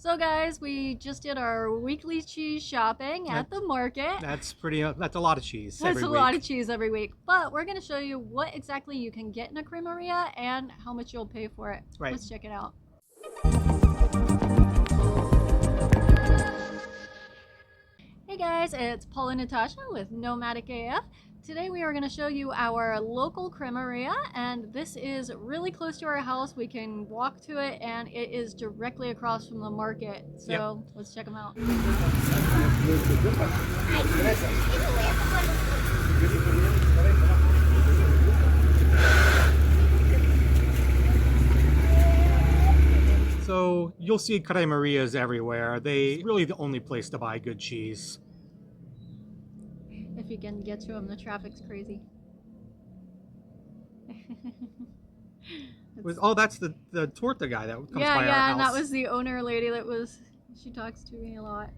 So guys, we just did our weekly cheese shopping at the market. That's a lot of cheese That's every a week. lot of cheese every week. But we're going to show you what exactly you can get in a cremeria and how much you'll pay for it. Right. Let's check it out. Hey guys, it's Paul and Natasha with Nomadic-AF. Today we are going to show you our local cremeria, and this is really close to our house. We can walk to it, and it is directly across from the market. So Let's check them out. So you'll see cremerias everywhere. They're really the only place to buy good cheese. If you can get to them, the traffic's crazy. That's the torta guy that comes by our house. Yeah, and that was the owner lady she talks to me a lot.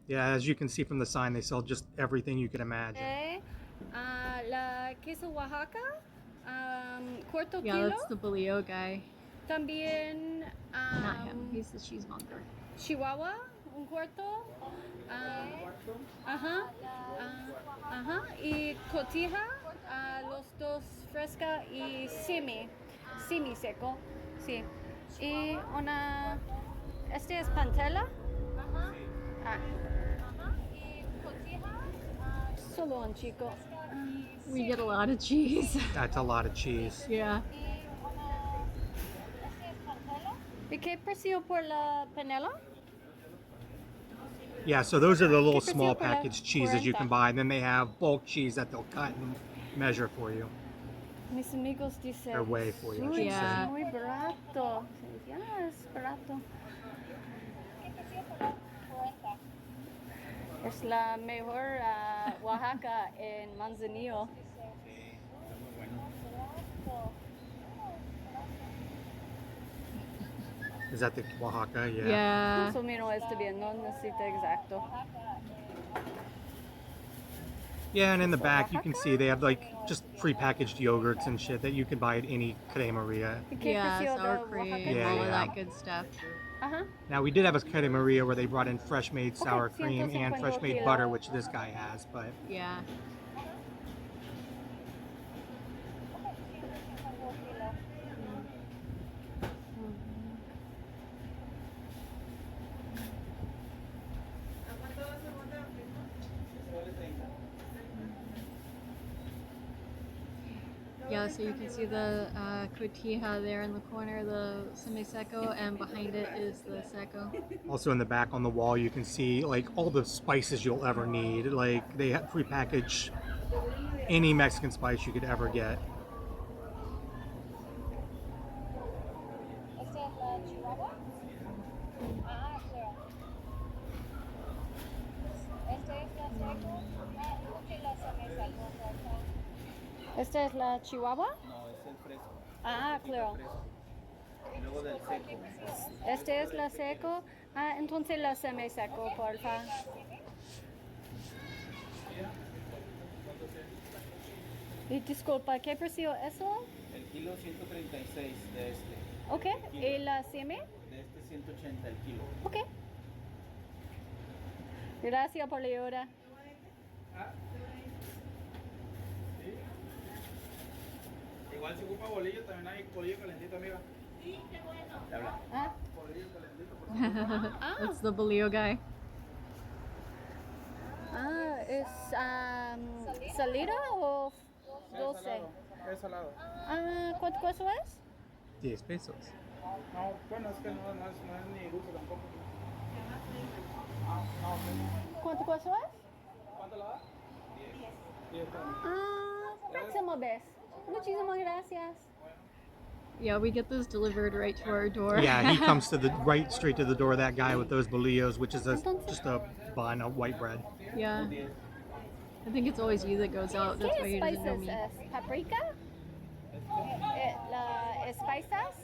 Yeah, as you can see from the sign, they sell just everything you can imagine. Okay. La queso Oaxaca, cuarto Yeah, kilo. that's the bolillo guy. También Not him, he's the cheesemonger. Chihuahua, un cuarto. Y cotija, los dos fresca y semi seco. Sí. Y este es pantela. Y cotija, solo un chico. We get a lot of cheese. That's a lot of cheese. Yeah. ¿Y qué precio por la panela? Yeah, so those are the little ¿Qué precio small por la packaged cheeses you can 40? buy. And then they have bulk cheese that they'll cut and measure for you. Mis amigos dicen, Or weigh for you, I should "Uy, say. es muy barato." Ya, es barato. Es la mejor Oaxaca en Manzanillo. Is that the Oaxaca? Yeah. Yeah. Más o menos está bien, no necesita exacto. Yeah, and in the back you can see they have like just prepackaged yogurts and shit that you can buy at any cremeria. ¿Y qué Yeah, precio sour de cream, Oaxaca? Yeah, all of yeah. that good stuff. Ajá. Now we did have a cremeria where they brought in fresh made sour Okay, cream and 150 fresh made kilo. butter, which this guy has, but Yeah. Yeah, so you can see the cotija there in the corner, the semi-seco, and behind it is the seco. also in the back on the wall you can see like all the spices you'll ever need. Like they have prepackaged any Mexican spice you could ever get. ¿Esta es la Chihuahua? Ah, claro. ¿Esta es la seco? Escuche la semi-seco, por favor. ¿Esta es la Chihuahua? No, es el fresco. Ah, claro. Y luego del seco. Este es la seco. Ah, entonces la semi-seco, por favor. Y disculpa, ¿qué precio es eso? El kilo 136 de este. Ok. ¿Y la semi? De este 180 el kilo. Ok. Gracias por la hora. Igual si ocupa bolillo, también hay bolillo calentito, amiga. Sí, qué bueno. Te habla. Ah, Bolillo calentito, por That's the bolillo guy. es salida o dulce? Es salado. ¿Cuánto cuesta es? 10 pesos. No, bueno, es que no es ni dulce tampoco. ¿Cuánto cuesta es? ¿Cuánto la da? 10. 10. Próxima vez. Muchísimas gracias. Yeah, we get those delivered right to our door. Yeah, he comes to straight to the door, that guy with those bolillos, which is just a bun of white bread. Yeah. I think it's always you that goes out. That's why ¿Qué he doesn't know spices me. es? ¿Paprika? ¿La especias?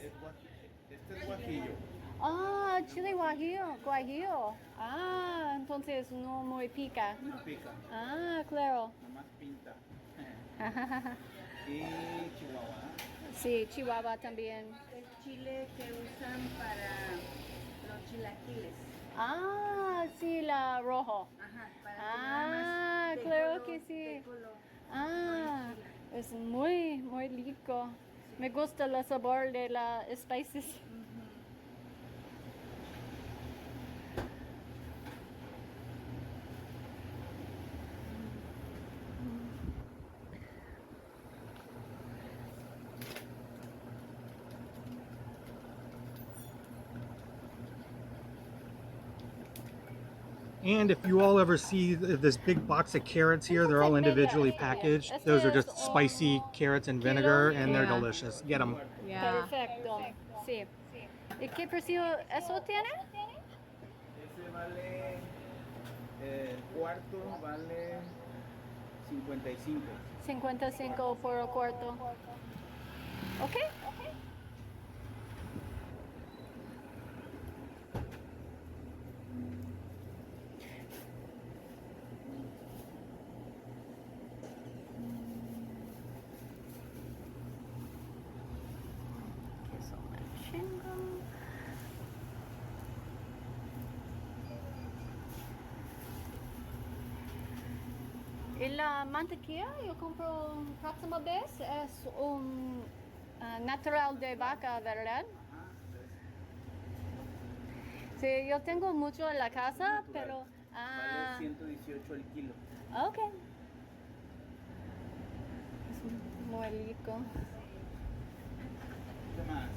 Este es guajillo. Ah, chile guajillo. Ah, entonces no muy pica. No pica, Ah, claro. nada más pinta. Y chihuahua. Sí, Chihuahua también. Es chile que usan para los chilaquiles. Ah, sí, la rojo. Ajá, para que Ah, nada más claro que sí. de color. Ah, es muy, muy rico. Me gusta el sabor de las spices. And if you all ever see this big box of carrots here, they're all individually packaged. Those are just spicy carrots and vinegar, and they're Yeah. delicious. Get them. Yeah. Perfecto. Sí. ¿Y qué precio eso tiene? Ese vale, el cuarto vale 55. 55 por el cuarto. Ok. Queso manchego. Y la mantequilla yo compro próxima vez es un natural de vaca, ¿verdad? Sí, yo tengo mucho en la casa, pero Vale 118 el kilo. ok. Es muy rico. ¿Qué más?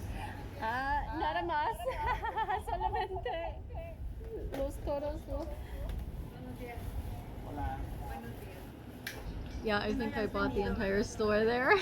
Nada más. Solamente los toros. Buenos días. Hola. Buenos días. Yeah, I think I bought the entire store there.